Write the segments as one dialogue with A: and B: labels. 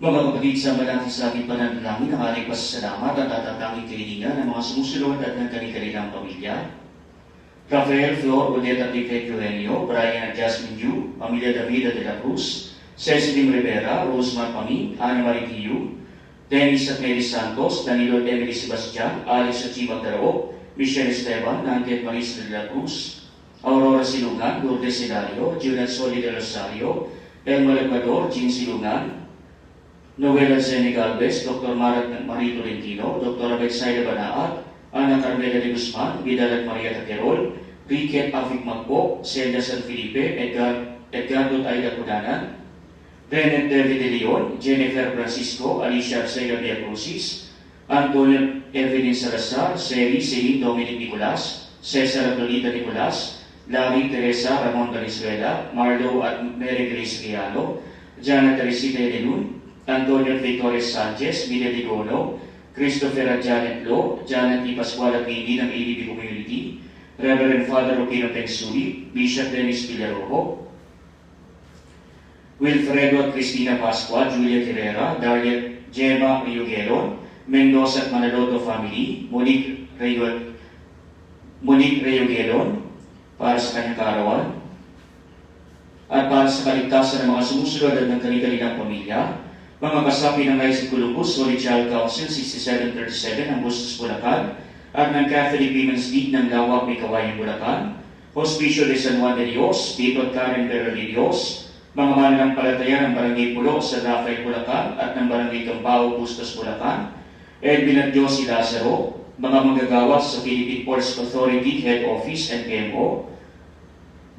A: Mga kapatid, sama natin sa ating pananalangin ang ating pasasalamat at tatatanging kailingan ng mga sumusunod at ng kanilang pamilya. Rafael Flor Odeta Tifet Eugenio, Brian at Jasmine Yu, Pamilya Davida de la Cruz, Cecilim Rivera, Rosemar Paming, Ana Marie Tiyu, Dennis at Mary Santos, Danilo at Emily Sebastian, Alex at Chibag Darao, Michelle Esteban, Nanket Marisa de la Cruz, Aurora Silungan, Lourdes Hilario, Julian Soli de Rosario, Elmer Ecuador, Jean Silungan, Noel Zeni Galvez, Dr. Marie Tolentino, Dr. Betsaida Banaat, Ana Carmela de Guzman, Vidal at Maria Taquerol, Riquet Afik Magpo, Celia San Felipe, Edgardo Aida Cunanan, Renet David de Leon, Jennifer Francisco, Alicia Arcega Viacrucis, Antonio Evelyn Salazar, Seri Celine Dominic Nicolas, Cesar Adolita Nicolas, Larry Teresa Ramon Valenzuela, Marlo at Mary Grace Riano, Jana Teresita Edelun, Antonio Victoria Sanchez, Mila Ligono, Christopher at Janet Lo, Janet E. Pascual at Pindi ng ADB Community, Reverend Father Rupino Pensuli, Bishop Dennis Villarojo, Wilfredo at Cristina Pascua, Julia Herrera, Daria Gemma Riogueron, Mendoza at Manaloto Family, Monique Riogueron, para sa kanyang kaarawan, at para sa kaligtasan ng mga sumusunod at ng kanilang pamilya, mga kasapi ng Isaac Columbus, Holy Child Council 6737 ng Bustos, Bulacan, at ng Catholic Women's League ng Lawak, May Kawayan, Bulacan, Hospicio de San Juan de Dios, Tito at Karen Pero de Dios, mga mananampalataya ng Barangay Pulo sa Rafael, Bulacan, at ng Barangay Campao, Bustos, Bulacan, Edwin at Josie Lazaro, mga manggagawa sa Philippine Ports Authority Head Office and PMO,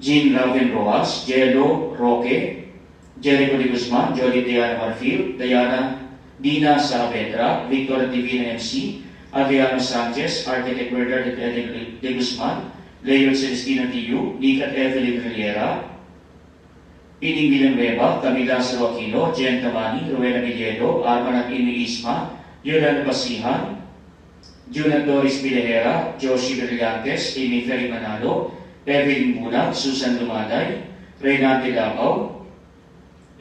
A: Jean Raven Rojas, Jello Roque, Jericho de Guzman, Jolly Diana Marfil, Dina Saavedra, Victor Divina MC, Adriano Sanchez, Architect Bernard de Guzman, Leon Celestina Tiyu, Nick at Evelyn Riera, Pining Villanueva, Camila Saroquino, Jen Tamani, Rowena Villedo, Arman at Amy Isma, Yolanda Basihan, Juna Doris Villahera, Joshi Brillantes, Amy Ferry Manalo, Evelyn Bulag, Susan Lumaday, Reynante Labaw,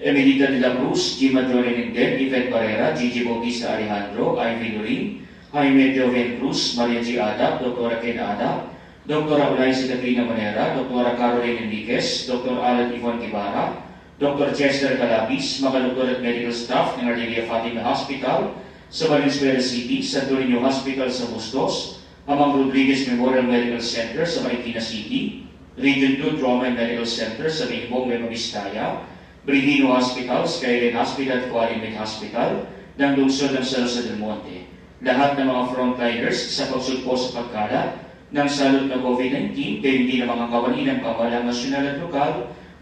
A: Emilita de la Cruz, Gima Jorenindel, Yvette Barrera, Gigi Bautista Alejandro, Ivy Lorin, Jaime Joven Cruz, Maria G. Ada, Dr. Ken Ada, Dr. Olaisa Catrina Manera, Dr. Caroline Enriquez, Dr. Alan Ivon Guevara, Dr. Chester Calabis, mga doktor at medical staff ng Ardelia Fatima Hospital sa Valenzuela City, Santo Niño Hospital sa Bustos, Amang Rodriguez Memorial Medical Center sa Marikina City, Region 2 Trauma and Medical Center sa Bingbong, Nueva Vizcaya, Brigino Hospital, Skyline Hospital at Qualimed Hospital ng lungsod ng San Jose del Monte. Lahat ng mga frontliners sa pagsugpo sa pagkala ng salot na COVID-19, pero hindi na mga kawani ng pamahalang nasyonal at lokal,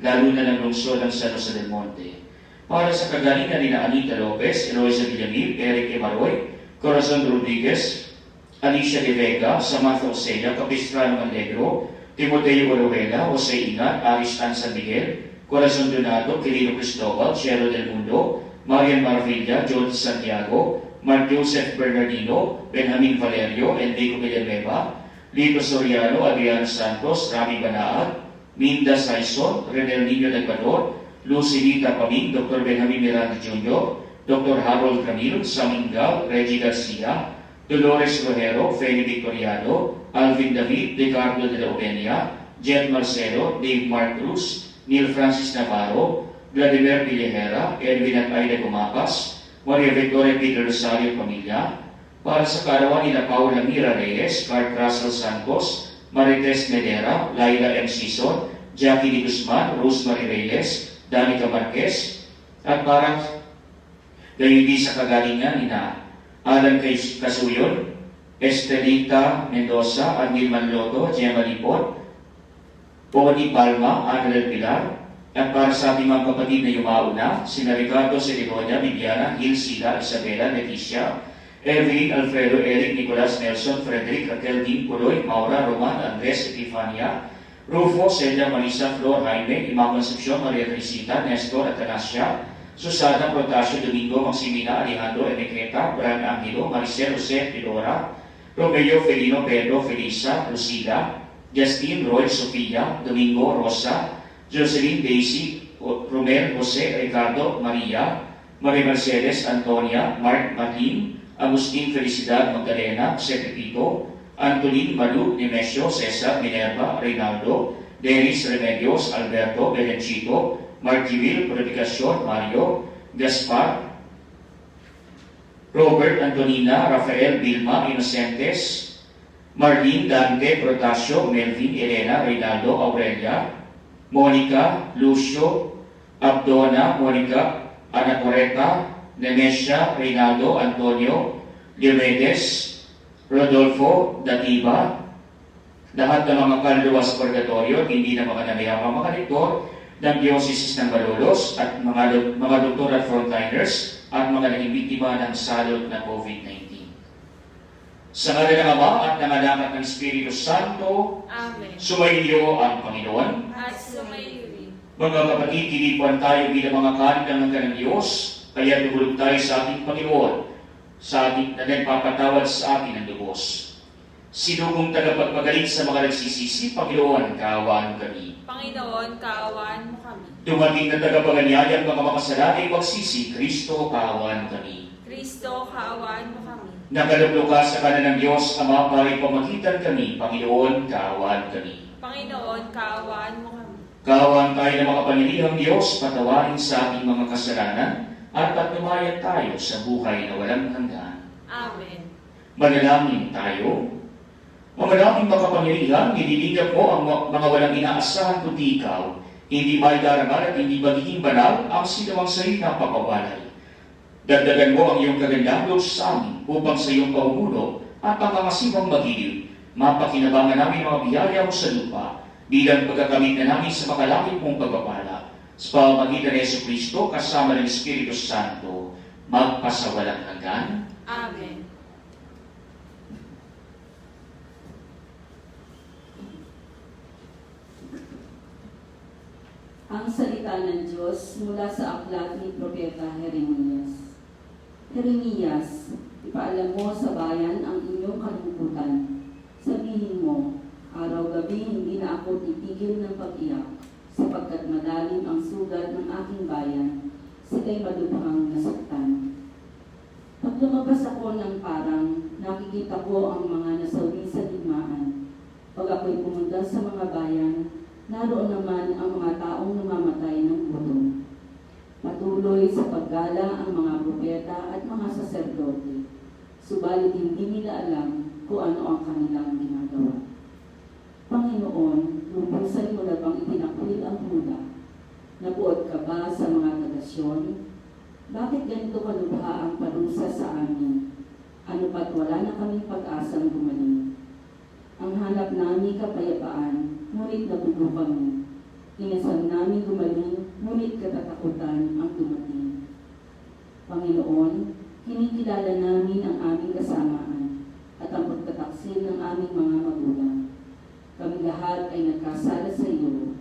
A: lalo na ng lungsod ng San Jose del Monte. Para sa kagalingan ni Anita Lopez, Eloisa Villamil, Eric Emaroy, Corazon Rodriguez, Alicia De Vega, Samantha Osella, Capistrano Alegro, Timoteo Oruela, Jose Ingat, Aris Tan San Miguel, Corazon Donato, Quirino Cristobal, Cielo del Mundo, Marian Marvilla, George Santiago, Mark Joseph Bernardino, Benjamin Valerio, Enrico Villanueva, Lito Soriano, Adriano Santos, Rami Banaat, Minda Saison, Renel Niño del Ecuador, Lucilita Paming, Dr. Benjamin Miranda Jr., Dr. Harold Camil, Samingal, Reggie Garcia, Dolores Rojero, Feli Victoriano, Alvin David, Ricardo de la Ubenia, Jet Marcelo, Dave Mark Cruz, Neil Francis Navarro, Vladimir Villahera, Edwin at Aida Gumapas, Maria Victoria Peter Rosario Pamilya, para sa kaarawan nila Paula Mira Reyes, Mark Russell Santos, Marites Medera, Laila M. Sison, Jackie Di Guzman, Rosemary Reyes, Danica Marquez, at para gayudi sa kagalingan nina Alan Casuyon, Estelita Mendoza, Anil Manloto, Gemma Lipot, Pony Palma, Anel Pilar, at para sa ating mga kapatid na yumauna, sina Ricardo Celidonia, Viviana, Hilsila, Isabela, Leticia, Evelyn, Alfredo, Eric, Nicolas, Nelson, Frederick, Raquel, Dean, Puloy, Maura, Roman, Andres, Epifania, Rufo, Celia, Marisa, Flor, Jaime, Imam Concepcion, Maria Teresita, Nestor, Atanasio, Susana, Protasio, Domingo, Maximina, Alejandro, Enriqueta, Brian Angelo, Maricel, Jose, Pilora, Romeo, Felino, Pedro, Felisa, Lucila, Justin, Roy, Sofia, Domingo, Rosa, Jocelyn, Daisy, Romel, Jose, Ricardo, Maria, Marie Mercedes Antonia, Mark Martin, Agustin Felicidad Magdalena, Jose Pepito, Antolin Malu Nemesio, Cesar Minerva, Reynaldo, Dennis Remedios, Alberto Belenchito, Marquivil Purificacion, Mario, Gaspar, Robert Antonina, Rafael Vilma Inocentes, Marlene Dante Protasio, Melvin Elena Reynaldo Aurelia, Monica Lucio, Abdona Monica Anacoreta, Nemesio Reynaldo Antonio Diomedes, Rodolfo Datiba, lahat ng mga kaluluwas purgatorio, hindi na makanamiyang mga lektor ng Diocese ng Malolos at mga doktor at frontliners at mga naging biktima ng salot ng COVID-19. Sa ngalan ng Ama at ng Anak at ng Espiritu Santo,
B: Amen.
A: sumainyo ang Panginoon.
B: At sumayo rin.
A: Mga kapatid, tinipuan tayo bilang mga kanin ng Diyos, kaya tumulog tayo sa ating Panginoon, sa ating na nagpapatawad sa atin ng lubos. Sinugong tagapagpagaling sa mga nagsisisi, Panginoon, kaawaan kami.
B: Panginoon, kaawaan mo kami.
A: Dumating na tagapaganyayang mga makasalanay magsisi, Kristo, kaawaan kami.
B: Kristo, kaawaan mo kami.
A: Nakalublo ka sa kanan ng Diyos, Ama, para ipamagitan kami, Panginoon, kaawaan kami.
B: Panginoon, kaawaan mo kami.
A: Kaawaan tayo ng mga panilihang Diyos, patawarin sa ating mga kasalanan, at patnubayan tayo sa buhay na walang hanggan.
B: Amen.
A: Manalangin tayo. Mga naming makapangyarihan, nililingap mo ang mga walang inaasahan kundi ikaw, hindi maidarangal at hindi magiging banal ang sinumang sa'yo na pagpapalay. Dagdagan mo ang iyong kagandang loob sa amin upang sa iyong pamumuno at pangangasiwang magiliw, mapakinabangan namin mga biyaya mo sa lupa bilang pagkakamit na namin sa makalapit mong pagpapala. Sa pamamagitan ni Jesucristo kasama ng Espiritu Santo, magpasawalang hanggan.
B: Amen.
C: Ang salita ng Diyos mula sa aklat ni Propeta Jeremias. Jeremias, ipaalam mo sa bayan ang inyong kalungkutan. Sabihin mo, araw-gabi hindi na ako titigil ng pag-iyak, sapagkat malalim ang sugat ng aking bayan, sila'y malubhang nasaktan. Pag lumabas ako ng parang, nakikita ko ang mga nasawi sa digmaan. Pag ako'y pumunta sa mga bayan, naroon naman ang mga taong namamatay ng gutom. Patuloy sa paggala ang mga propeta at mga saserdote, subalit hindi nila alam kung ano ang kanilang ginagawa. Panginoon, lubusan mo na bang itinakwil ang hula? Nabuot ka ba sa mga tagasyon? Bakit ganito kalubha ang parusa sa amin? Ano pat wala na kaming pag-asang gumaling? Ang hanap namin kapayapaan, ngunit nabugo kami. Inasal namin gumaling, ngunit katatakutan ang dumating. Panginoon, kinikilala namin ang aming kasamaan at ang pagtataksil ng aming mga magulang. Kami lahat ay nagkasala sa iyo.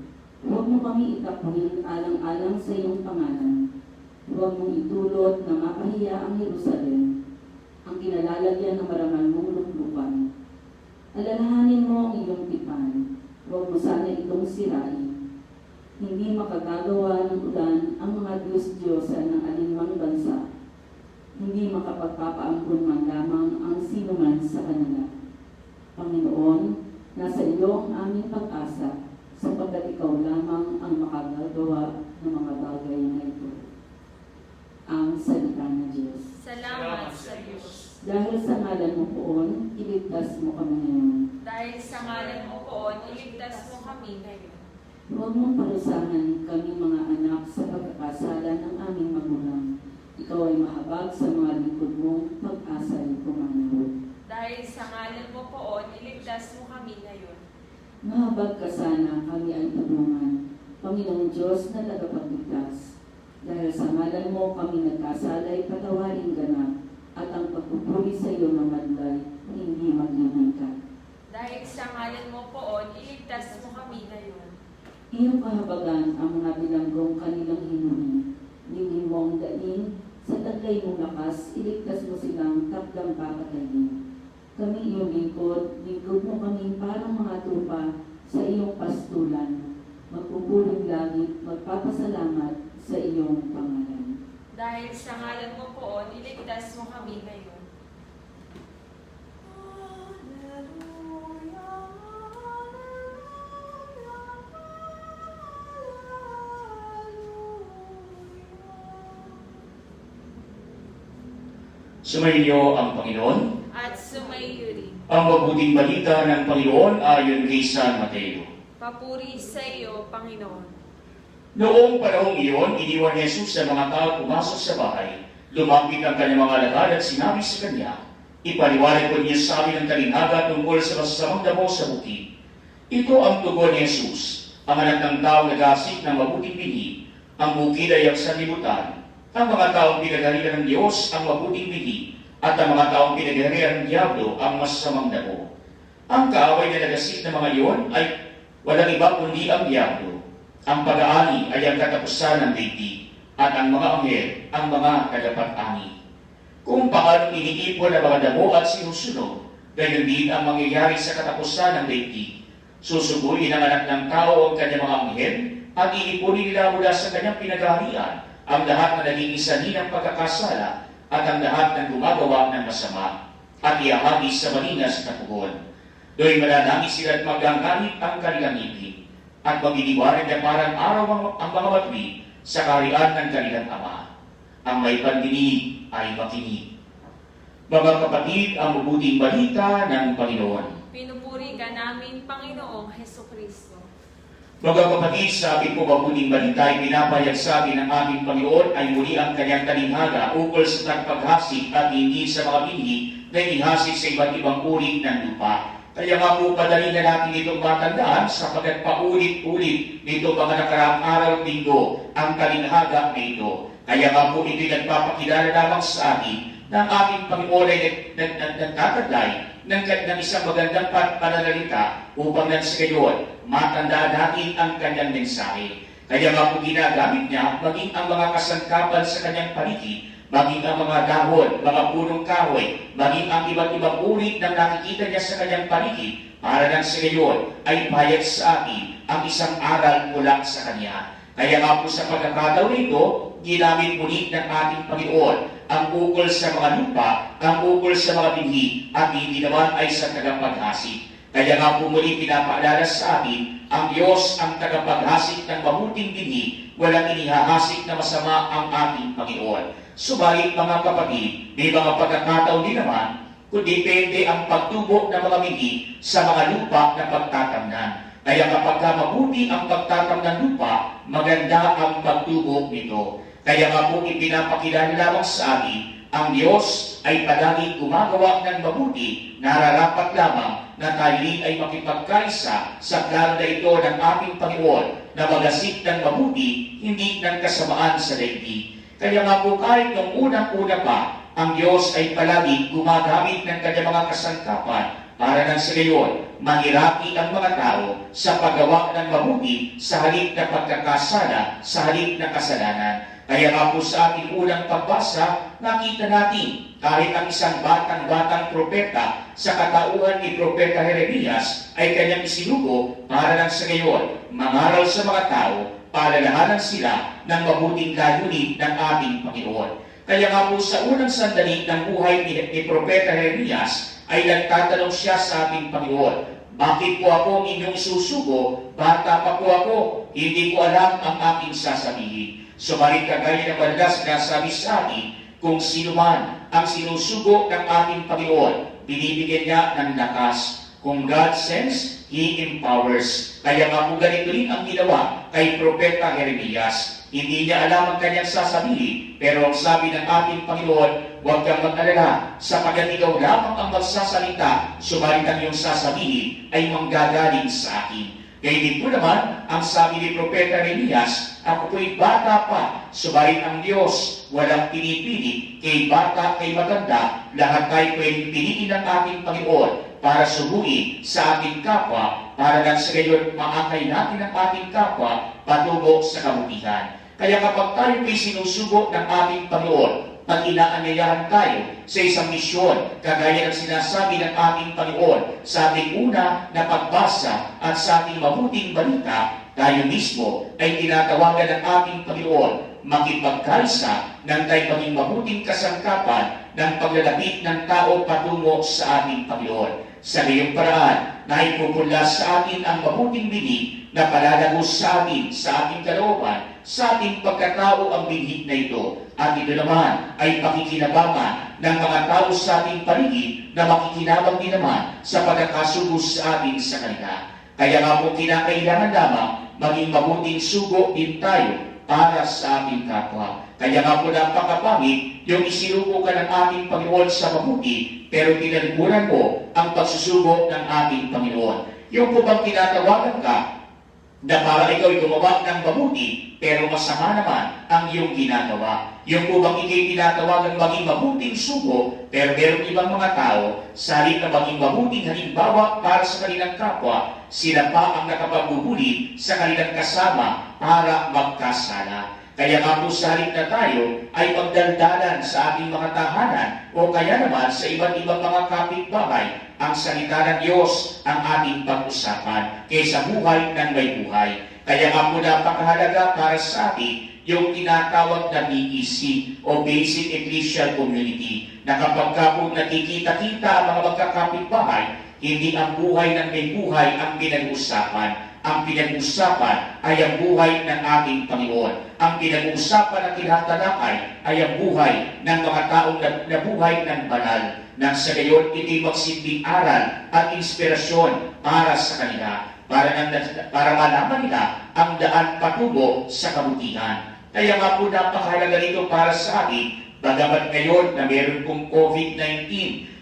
C: Huwag mo kami itakwil alang-alang sa iyong pangalan. Huwag mong itulot na mapahiya ang Jerusalem, ang kinalalagyan ng marangal mong luklukan. Alalahanin mo ang iyong tipan. Huwag mo sana itong sirain. Hindi makagagawa ng ulan ang mga Diyos-Diyosan ng alinmang bansa. Hindi makapagpapaampun man lamang ang sino man sa kanila. Panginoon, nasa iyo ang aming pag-asa, sapagkat ikaw lamang ang makagagawa ng mga bagay na ito. Ang salita ng Diyos.
B: Salamat sa Diyos.
C: Dahil sa ngalan mo poon, iligtas mo kami ngayon.
B: Dahil sa ngalan mo poon, iligtas mo kami ngayon.
C: Huwag mong parusahan kami mga anak sa pagkakasala ng aming magulang. Ikaw ay mahabag sa mga lingkod mong pag-asa ay pumanahon.
B: Dahil sa ngalan mo poon, iligtas mo kami ngayon.
C: Mahabag ka sana kami ay tulungan, Panginoong Diyos na tagapagligtas. Dahil sa ngalan mo kami nagkasalay patawarin ganap, at ang pagpupuri sa iyo na madlay, hindi maglilikat.
B: Dahil sa ngalan mo poon, iligtas mo kami ngayon.
C: Iyong kahabagan ang mga bilanggong kanilang hinuhi. Lingin mo ang daing, sa taglay mong lakas, iligtas mo silang takdang papatayin. Kami iyong lingkod mo kami parang mga tupa sa iyong pastulan. Magpupuring langit, magpapasalamat sa iyong pangalan.
B: Dahil sa ngalan mo poon, iligtas mo kami ngayon.
A: Sumainyo ang Panginoon.
B: At sumaiyo rin.
A: Ang mabuting balita ng Panginoon ayon kay San Mateo.
B: Papuri sa iyo, Panginoon.
A: Noong panahong iyon, iniwan ni Jesus sa mga tao pumasok sa bahay. Lumapit ang kanyang mga alagad at sinabi sa kanya, ipaliwanag ko niya sa amin ang talinghaga tungkol sa masasamang damo sa bukid. Ito ang tugon ni Jesus, ang anak ng tao nag-asik ng mabuting binhi. Ang bukid ay ang sanlibutan. Ang mga taong pinagalitan ng Diyos ang mabuting binhi, at ang mga taong pinagalitan ng Diablo ang masasamang damo. Ang kaaway na nagasik ng mga iyon ay walang iba kundi ang Diablo. Ang pag-aani ay ang katapusan ng daigdig, at ang mga anghel ang mga tagapag-ani. Kung paano iniipon ang mga damo at sinusunog, gayon din ang mangyayari sa katapusan ng daigdig. Susuguin ang anak ng tao ang kanyang mga anghel, at iipunin nila mula sa kanyang pinag-aharian ang lahat na naging isani ng pagkakasala at ang lahat ng gumagawa ng masama, at iahagis sa malingas na pugon. Do'y mananangis sila at magangangit ang kanilang ngipin, at magdiliwanag na parang araw ang mga matwi sa kaharian ng kanilang Ama. Ang may pandinig ay makinig. Mga kapatid, ang mabuting balita ng Panginoon.
B: Pinupuri ka namin, Panginoong Hesukristo.
A: Mga kapatid, sa ating po mabuting balita ay pinapayag sa atin ng aming Panginoon ay muli ang kanyang talinghaga ukol sa tagpaghasik at hindi sa mga binhi na ihasik sa iba't ibang uri ng lupa. Kaya nga po padali na natin itong matandaan sapagat paulit-ulit nito mga nakaraang araw at linggo ang talinghaga na ito. Kaya nga po ito'y nagpapakilala lamang sa atin na ang ating Panginoon ay nagtataglay ng isang magandang pananalita upang nang sa gayon matandaan natin ang kanyang mensahe. Kaya nga po ginagamit niya maging ang mga kasangkapan sa kanyang paligid, maging ang mga dahon, mga punong kahoy, maging ang iba't ibang uri na nakikita niya sa kanyang paligid, para nang sa gayon ay payag sa atin ang isang aral mula sa kanya. Kaya nga po sa pagkakataon nito, ginamit muli ng ating Panginoon ang ukol sa mga lupa, ang ukol sa mga binhi, at hindi naman ay sa tagapaghasik. Kaya nga po muli pinapaalala sa atin, ang Diyos ang tagapaghasik ng mabuting binhi, walang inihahasik na masama ang ating Panginoon. Subalit mga kapatid, may mga pagkakataon din naman, kung depende ang pagtubo ng mga binhi sa mga lupa na pagtatamnan. Kaya kapag mabuti ang pagtatam ng lupa, maganda ang pagtubo nito. Kaya nga po ipinapakilala lamang sa atin, ang Diyos ay palagi gumagawa ng mabuti, nararapat lamang na tayo ay makipagkaisa sa plano na ito ng ating Panginoon na magasik ng mabuti, hindi ng kasamaan sa daigdig. Kaya nga po kahit nung unang-una pa, ang Diyos ay palagi gumagamit ng kanyang mga kasangkapan para nang sa gayon, mahirapi ang mga tao sa paggawa ng mabuti sa halip na pagkakasala, sa halip na kasalanan. Kaya nga po sa ating unang pagbasa, nakita natin kahit ang isang batang-batang propeta sa katauhan ni Propeta Jeremias ay kanyang isinugo para nang sa gayon, mangaral sa mga tao, palalahanan sila ng mabuting layunin ng ating Panginoon. Kaya nga po sa unang sandali ng buhay ni Propeta Jeremias ay nagtatanong siya sa ating Panginoon, bakit po ako ang inyong susugo? Bata pa po ako, hindi ko alam ang aking sasabihin. Subalit kagaya ng madalas sinasabi sa atin, kung sino man ang sinusugo ng ating Panginoon, binibigyan niya ng lakas. Kung God sends, He empowers. Kaya nga po ganito rin ang ginawa kay Propeta Jeremias. Hindi niya alam ang kanyang sasabihin, pero ang sabi ng ating Panginoon, huwag kang mag-alala, sapagat ikaw lamang ang magsasalita, subalit ang iyong sasabihin ay manggagaling sa akin. Kaya din po naman, ang sabi ni Propeta Jeremias, ako po'y bata pa, subalit ang Diyos walang pinipili, kay bata, kay matanda, lahat tayo pwedeng piliin ng ating Panginoon para subuin sa ating kapwa, para nang sa gayon maakay natin ang ating kapwa patungo sa kabutihan. Kaya kapag tayo ay sinusugo ng ating Panginoon, pag inaanyayahan tayo sa isang misyon, kagaya ng sinasabi ng ating Panginoon sa ating una na pagbasa at sa ating mabuting balita, tayo mismo ay tinatawagan ng ating Panginoon makipagkaisa nang tayo maging mabuting kasangkapan ng paglalapit ng tao patungo sa ating Panginoon. Sa iyong paraan, naipupula sa atin ang mabuting bini na palalagos sa atin, sa ating kalooban, sa ating pagkatao ang binhi na ito. At ito naman ay pakikinabangan ng mga tao sa ating paligid na makikinabang din naman sa pagkakasugos sa atin sa kanila. Kaya nga po kinakailangan lamang maging mabuting sugo din tayo para sa ating kapwa. Kaya nga po napakapangit yung isinuko ka ng ating Panginoon sa mabuti, pero tinalikuran mo ang pagsusugo ng ating Panginoon. Yung po bang tinatawagan ka na para ikaw ay gumawa ng mabuti, pero masama naman ang iyong ginagawa. Yung po bang ikay tinatawagan maging mabuting sugo, pero meron ibang mga tao, sa halip na maging mabuting halimbawa para sa kanilang kapwa, sila pa ang nakapagbubuli sa kanilang kasama para magkasala. Kaya nga po sa halip na tayo ay magdaldalan sa ating mga tahanan o kaya naman sa iba't ibang mga kapitbahay, ang salita ng Diyos ang ating pag-usapan kaysa buhay ng may buhay. Kaya nga po napakahalaga para sa atin yung tinatawag na BEC o Basic Ecclesial Community, na kapag ka po nakikita-kita ang mga magkakapitbahay, hindi ang buhay ng may buhay ang pinag-usapan. Ang pinag-usapan ay ang buhay ng ating Panginoon. Ang pinag-usapan at tinatalakay ay ang buhay ng mga taong nabuhay ng banal. Nang sa gayon, ito'y magsilbing aral at inspirasyon para sa kanila, para malaman nila ang daan patungo sa kabutihan. Kaya nga po napakahalaga nito para sa atin, bagamat ngayon na meron pong COVID-19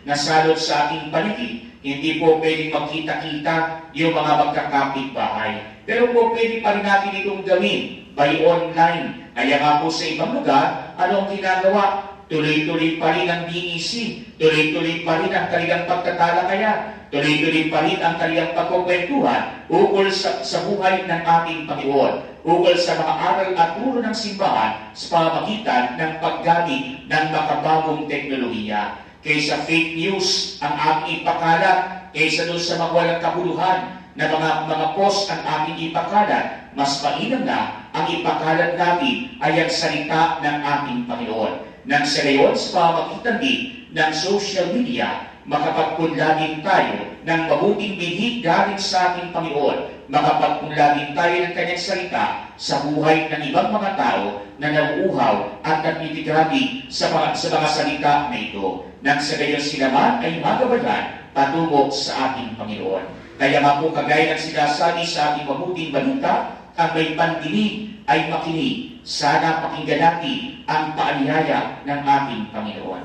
A: na salot sa ating paligid, hindi po pwedeng magkita-kita yung mga magkakapitbahay. Pero po pwede pa rin natin itong gawin by online. Kaya nga po sa ibang lugar, anong ginagawa? Tuloy-tuloy pa rin ang BEC, tuloy-tuloy pa rin ang kanilang pagtatalakayan, tuloy-tuloy pa rin ang kanilang pagkukwentuhan ukol sa buhay ng ating Panginoon, ukol sa mga aral at turo ng simbahan sa pamamagitan ng paggamit ng makabagong teknolohiya. Kaysa fake news ang ating ipakalat, kaysa doon sa mga walang kabuluhan na mga post ang ating ipakalat, mas mainam na ang ipakalat natin ay ang salita ng ating Panginoon. Nang sa gayon, sa pamamagitan din ng social media, makapagpunlagin tayo ng mabuting binhi galing sa ating Panginoon. Makapagpunlagin tayo ng kanyang salita sa buhay ng ibang mga tao na nauuhaw at nagtitigrabi sa mga salita na ito. Nang sa gayon sila man ay magabayan patungo sa ating Panginoon. Kaya nga po kagaya ng sinasabi sa ating mabuting balita, ang may pandinig ay makinig. Sana pakinggan natin ang paanyaya ng ating Panginoon.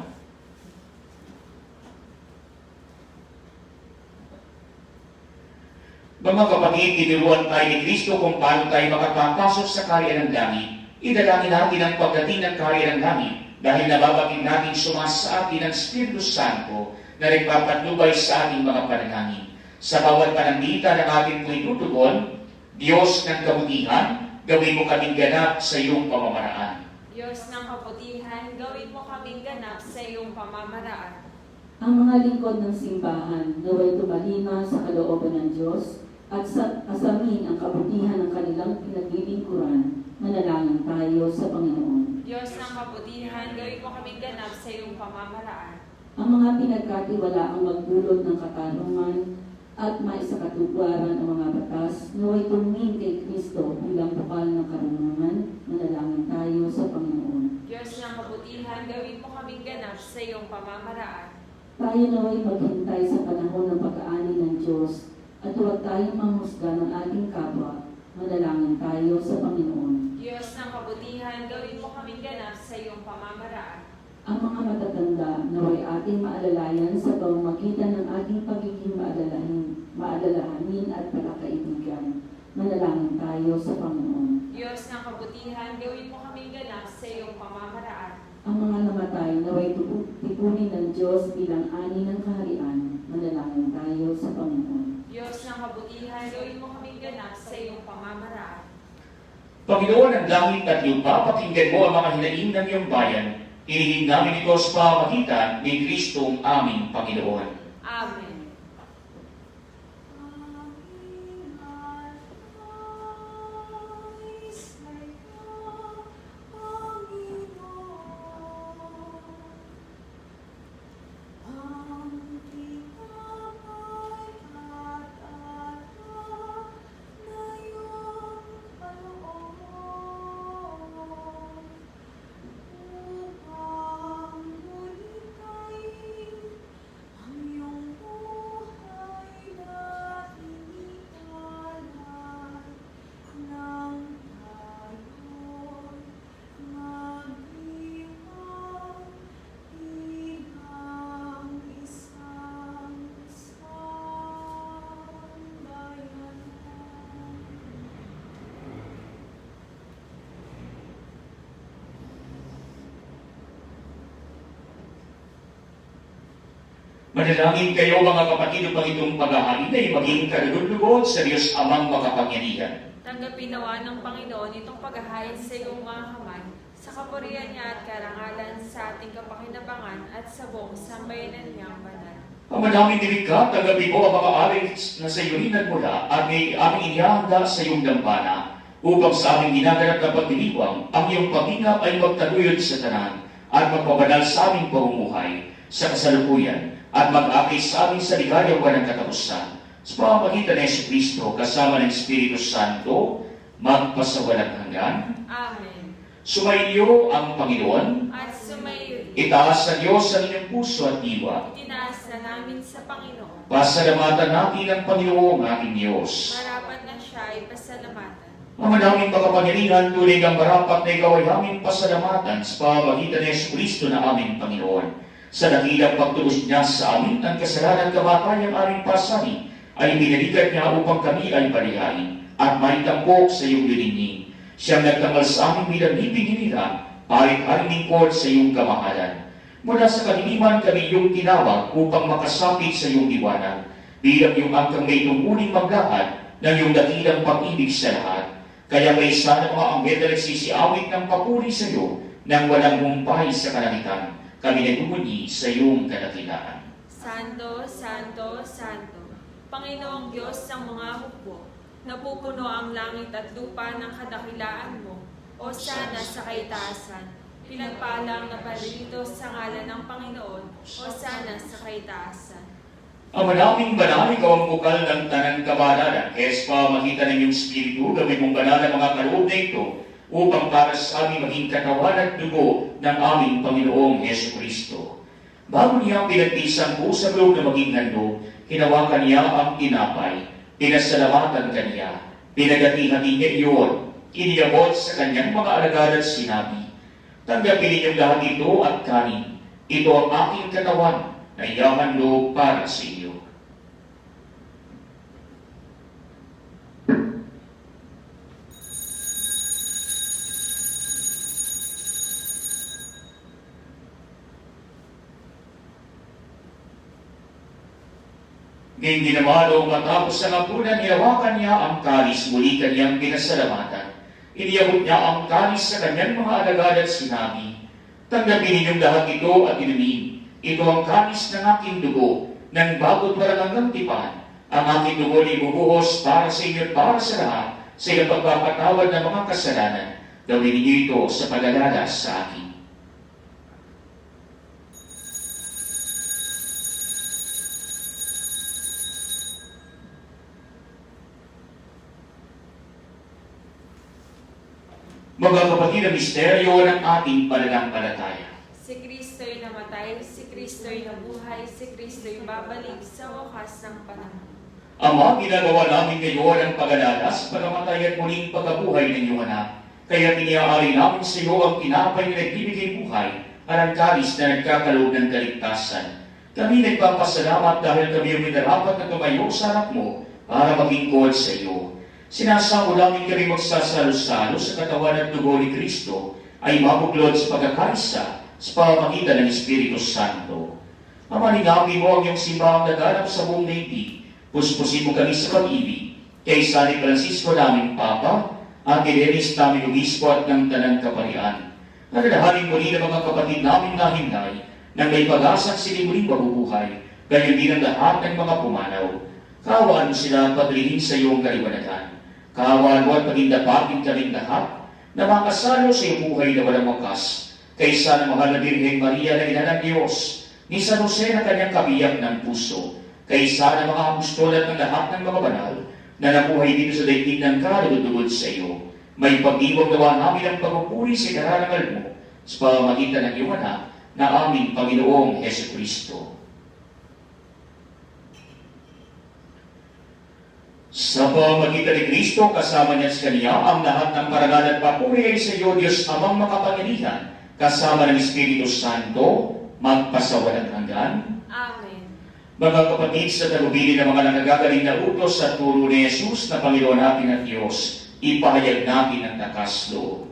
A: Mga kapatid, tinuruan tayo ni Kristo kung paano tayo makapapasok sa kaharian ng langit. Idalangin natin ang pagdating ng kaharian ng langit dahil nababagin natin sumas sa atin ang Espiritu Santo na nagpapatnubay sa ating mga panalangin. Sa bawat pananalita ng ating tutugon, Diyos ng kabutihan, gawin mo kaming ganap sa iyong pamamaraan.
B: Diyos ng kabutihan, gawin mo kaming ganap sa iyong pamamaraan.
C: Ang mga lingkod ng simbahan naway tumalima sa kalooban ng Diyos at asamin ang kabutihan ng kanilang pinaglilingkuran. Manalangin tayo sa Panginoon.
B: Diyos ng kabutihan, gawin mo kaming ganap sa iyong pamamaraan.
C: Ang mga pinagkatiwalaang magdulot ng katarungan at maisakatuparan ang mga batas, naway tumingin kay Kristo bilang bukal ng karunungan. Manalangin tayo sa Panginoon.
B: Diyos ng kabutihan, gawin mo kaming ganap sa iyong pamamaraan.
C: Tayo naway maghintay sa panahon ng pag-aani ng Diyos at huwag tayong manghusga ng ating kapwa. Manalangin tayo sa Panginoon.
B: Diyos ng kabutihan, gawin mo kaming ganap sa iyong pamamaraan.
C: Ang mga matatanda naway ating maalalayan sa pamamagitan ng ating pagiging maalalahanin at pagkakaibigan. Manalangin tayo sa Panginoon.
B: Diyos ng kabutihan, gawin mo kaming ganap sa iyong pamamaraan.
C: Ang mga namatay naway tipunin ng Diyos bilang ani ng kaharian. Manalangin tayo sa Panginoon.
B: Diyos ng kabutihan, gawin mo kaming ganap sa iyong pamamaraan.
A: Panginoon ng langit at lupa, pakinggan mo ang mga hinaing ng iyong bayan. Hinihing namin ito sa pamamagitan ni Kristong aming Panginoon.
B: Amen.
A: Manalangin kayo mga kapatid upang itong pag-aari ay maging kalugod-lugod sa Diyos Amang makapangyarihan.
B: Tanggapin nawa ng Panginoon itong paghahain sa iyong mga kamay, sa kapurihan niya at karangalan sa ating kapakinabangan at sa buong sambayanan niyang banal.
A: Ang madaming diligkat, tanggapin mo ang mga aring na sa iyo rin nagmula at may aming inihahanda sa iyong dambana upang sa aming ginaganap na pagdiriwang ang iyong pag-ingap ay magtaguyod sa tanan at magpabanal sa aming pamumuhay sa kasalukuyan at mag-akay sa amin sa ligayang walang katapusan. Sa pamamagitan ng Jesucristo kasama ng Espiritu Santo, magpasawalang hanggan.
B: Amen.
A: Sumainyo ang Panginoon.
B: At sumayo rin.
A: Itaas sa Diyos ang inyong puso at diwa.
B: Itinaas na namin sa Panginoon.
A: Pasalamatan natin ang Panginoong ating Diyos.
B: Marapat na siya ay pasalamatan.
A: Ang madaming makapangyarihan, tunay ang marapat na ikaw ay aming pasalamatan sa pamamagitan ng Jesucristo na aming Panginoon. Sa dakilang pagtubos niya sa amin, ang kasalanan at kamatayang aming pasani ay binalikat niya upang kami ay palihain at may tampok sa iyong lilingin. Siyang nagtangal sa aming bilang hiping-hinila, parit aming lingkod sa iyong kamahalan. Mula sa kadiliman kami iyong tinawag upang makasapit sa iyong liwanag, bilang iyong angkang may tungkuling maglahad ng iyong dakilang pag-ibig sa lahat. Kaya may sana mga anghel na nagsisiawit ng papuri sa iyo nang walang humpay sa kalangitan. Kami nagmumuni sa iyong kadakilaan.
B: Santo, Santo, Santo, Panginoong Diyos ng mga hukbo, napupuno ang langit at lupa ng kadakilaan mo, o sana sa kaitaasan. Pinagpalang na paririto sa ngalan ng Panginoon, o sana sa kaitaasan.
A: Ang manaming banal, ikaw ang bukal ng tanang kabanalan. Kaya sa pamagitan ng iyong Espiritu, gawin mong banal ang mga kaloob na ito, upang para sa amin maging katawan at dugo ng aming Panginoong Jesucristo. Bago niya pinagtisan po sa loob na maging handog, hinawakan niya ang tinapay, pinasalamatan kaniya, pinagati-hati niya iyon, iniabot sa kanyang mga alagad at sinabi, tanggapin ninyong lahat ito at kanin. Ito ang aking katawan na iyahandog para sa iyo. Ngayong ginamalo matapos ang hapunan, hinawakan niya ang kalis, muli kanyang pinasalamatan. Iniabot niya ang kalis sa kanyang mga alagad at sinabi, tanggapin ninyong lahat ito at inumin. Ito ang kalis ng aking dugo, ng bago't walang tipan. Ang aking dugo ay bubuhos para sa inyo at para sa lahat, sa ilang pagpapatawad ng mga kasalanan. Gawin niyo ito sa pag-alala sa akin. Mga kapatid, ang misteryo ng ating pananampalataya.
B: Si Kristo'y namatay, si Kristo'y nabuhay, si Kristo'y babalik sa wakas ng panahon.
A: Ama, ginagawa namin ngayon ang pag-alala sa pagkamatay at muling pagkabuhay ng iyong anak. Kaya iniaari namin sa iyo ang tinapay na nagbibigay buhay at ang kalis na nagkakaloob ng kaligtasan. Kami nagpapasalamat dahil kami ang minarapat na tumayo sa anak mo para maglingkod sa iyo. Sinasamo namin kami magsasalo-salo sa katawan at dugo ni Kristo ay mabuklod sa pagkakaisa sa pamamagitan ng Espiritu Santo. Ama, linawin mo ang iyong simbahang naganap sa buong daigdig. Puspusin mo kami sa pag-ibig. Kay San Francisco naming Papa, at kay Dennis naming Obispo at ng Tanang Kaparian. Nalalahanin mo rin ang mga kapatid namin na hinay na may pag-asang sila muling mabubuhay, gayon din ang lahat ng mga pumanaw. Kaawaan mo sila padrihin sa iyong kaliwanagan. Kaawaan mo at pagindapatin kaming lahat na makasalo sa iyong buhay na walang wakas. Kaysa ng mahal na Birheng Maria na ina ng Diyos, ni San Jose na kanyang kabiyak ng puso, kaysa ng mga apostol at ng lahat ng mga banal na nabuhay dito sa daigdig ng kalugod sa iyo. May pag-ibig gawa namin ang pagpupuri sa karangal mo sa pamamagitan ng iyong anak na aming Panginoong Jesucristo. Sa pamamagitan ni Kristo, kasama niya sa Kanya, ang lahat ng parangal at papuri ay sa iyo, Diyos Amang makapangyarihan, kasama ng Espiritu Santo, magpasawalang hanggan.
B: Amen.
A: Mga kapatid, sa dalubili ng mga nagagaling na utos sa turo ni Jesus na Panginoon natin at Diyos, ipahayag natin ang takas loob.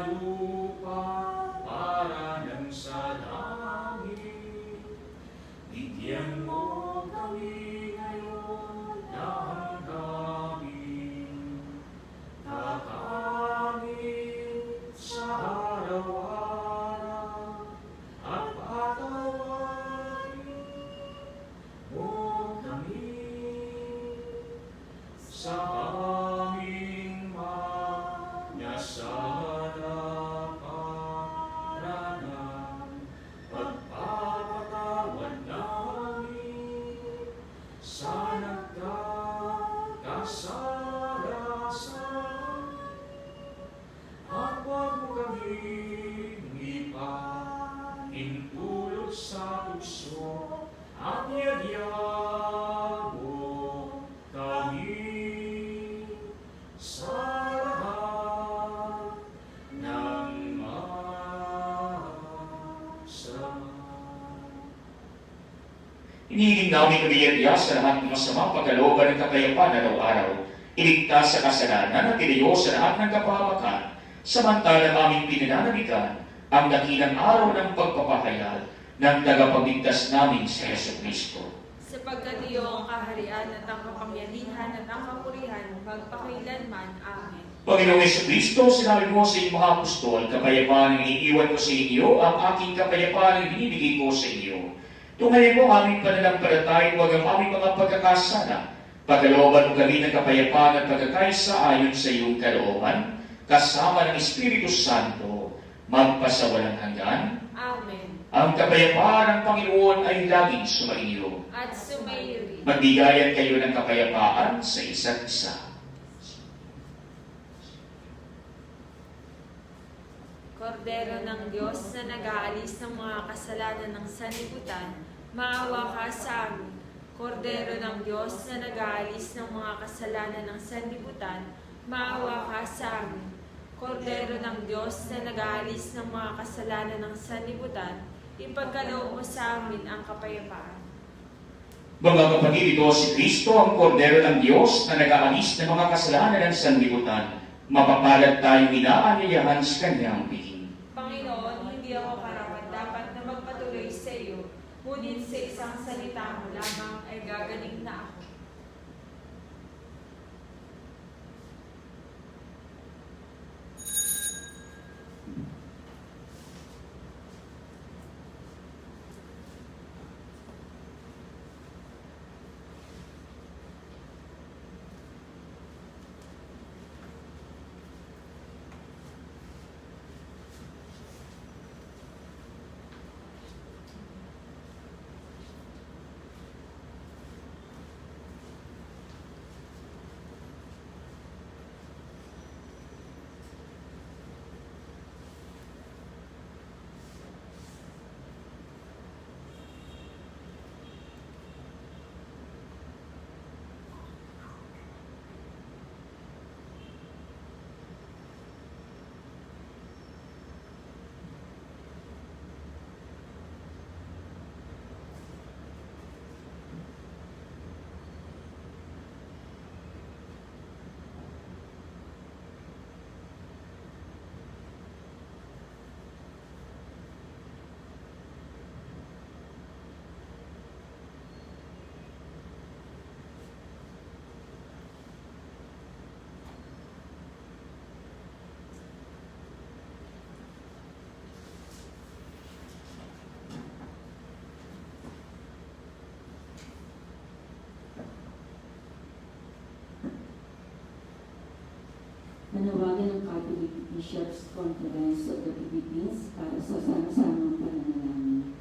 A: lupa para nang sa langit. Bigyan mo kami ngayon ng namin kakanin sa araw-araw at patawarin mo kami sa aming manyasalaparanan. Pagpapatawad namin sa nagkakasalasan at huwag mo kaming ipahintulot sa tukso at yagyan mo kami sa lahat ng masama. Hinihiling namin kabiyariya sa lahat ng masama pagkalooban ng kapayapaan araw-araw, iligtas sa kasalanan at ilayo sa lahat ng kapahamakan, samantalang aming pinananabikan ang dakilang araw ng pagpapahayag ng tagapagligtas namin sa Jesucristo.
B: Sapagkat iyo ang kaharian at ang kapangyarihan at ang kapurihan magpakailanman. Amen.
A: Panginoong Jesucristo, sinabi mo sa iyong mga apostol, kapayapaan ang iniiwan ko sa inyo, ang aking kapayapaan ang binibigay ko sa inyo. Tunghayin mo ang aming pananampalataya, huwag ang aming mga pagkakasala. Pagkalooban mo kami ng kapayapaan at pagkakaisa ayon sa iyong kalooban, kasama ng Espiritu Santo, magpasawalang hanggan.
B: Amen.
A: Ang kapayapaan ng Panginoon ay laging sumaiyo.
B: At sumayo rin.
A: Magbigayan kayo ng kapayapaan sa isa't isa.
B: Kordero ng Diyos na nag-aalis ng mga kasalanan ng sanlibutan, maawa ka sa amin. Kordero ng Diyos na nag-aalis ng mga kasalanan ng sanlibutan, maawa ka sa amin. Kordero ng Diyos na nag-aalis ng mga kasalanan ng sanlibutan, ipagkaloob mo sa amin ang kapayapaan.
A: Mga kapatid, ito si Kristo, ang Kordero ng Diyos na nag-aalis ng mga kasalanan ng sanlibutan. Mapapalad tayong inaanyayahan sa kanyang biging.
B: Panginoon, hindi ako karapat dapat na magpatuloy sa iyo, ngunit sa isang salita mo lamang ay gagaling na ako.
C: Manawagan ng Catholic Bishops' Conference of the Philippines para sa sama-samang pananalangin.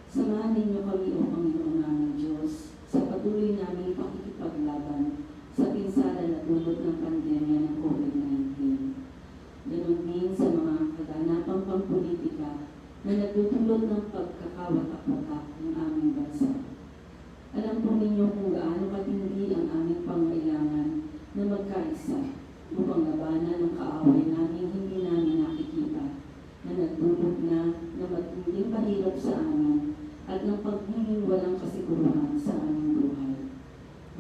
C: Samahan ninyo kami, O Panginoong aming Diyos, sa patuloy naming pakikipaglaban sa pinsala na dulot ng pandemya ng COVID-19. Ganon din sa mga kaganapang pampolitika na nagdudulot ng pagkakawatak-watak ng aming bansa. Alam po ninyo kung gaano katindi ang aming pangailangan na magkaisa upang labanan ng kaaway namin hindi namin nakikita na nagdulot na matinding pahirap sa amin at ng pagiging walang kasiguruhan sa aming buhay.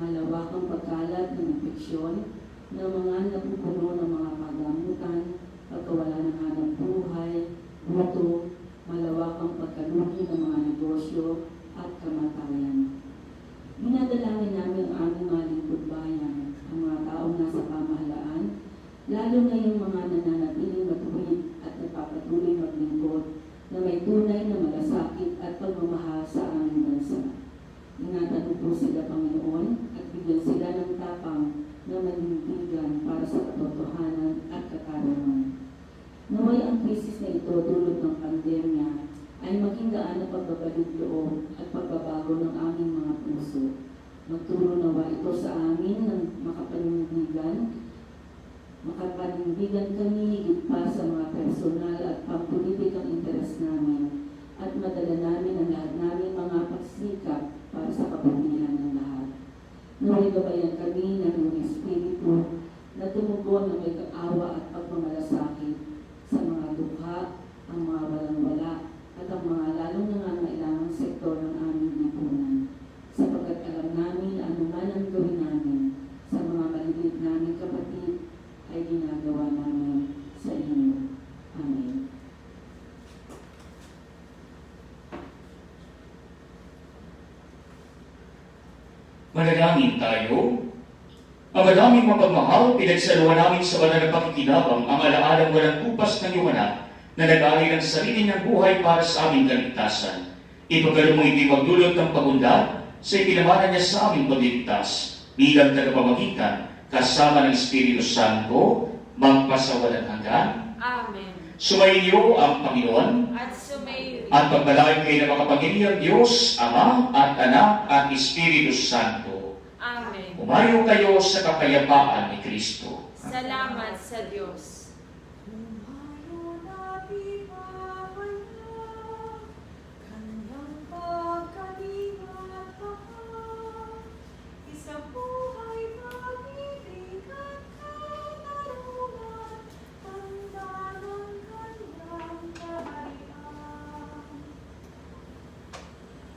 C: Malawakang pagkalat ng infeksyon ng mga napupuno ng mga pagamutan, pagkawala ng gutom, malawakang pagkalugi ng mga negosyo at kamatayan. Dinadalangin namin ang aming mga lingkod bayan, ang mga taong nasa pamahalaan, lalo na yung mga nananatiling matuwid at nagpapatuloy maglingkod na may tunay na malasakit at pagmamahal sa aming bansa. Ingatan mo po sila, Panginoon, at bigyan sila ng tapang na manindigan para sa katotohanan at katarungan. Naway ang krisis na ito dulot ng pandemya ay maging daan ng pagbabalik loob at pagbabago ng aming mga puso. Magturo nawa ito sa amin ng makapanindigan kami higit pa sa mga personal at pampolitikang interes namin at madala namin ang lahat naming mga pagsikap para sa kabutihan ng lahat. Naway gabayan kami ng iyong Espiritu na tumugon na may kaawa at pagmamalasakit sa mga dukha, ang mga walang-wala, at ang mga lalong nangangailangang sektor ng aming lipunan. Sapagkat alam namin na anuman ang gawin namin sa mga maliliit naming kapatid ay ginagawa namin sa inyo. Amen.
A: Manalangin tayo. Ang madaming mapagmahal, pinagsaluhan namin sa banal na pakikinabang ang alaalang walang kupas ng iyong anak na nag-alay ng sarili niyang buhay para sa aming kaligtasan. Ipagalo mo hindi magdulot ng pagunda sa ipinamana niya sa aming pagligtas bilang tagapamagitan kasama ng Espiritu Santo magpasawalang hanggan.
B: Amen.
A: Sumainyo ang Panginoon
B: At sumayo
A: at pagpalain kayo ng makapangyarihang Diyos, Ama at Anak at Espiritu Santo.
B: Amen.
A: Umayo kayo sa kapayapaan ni Kristo.
B: Salamat sa Diyos.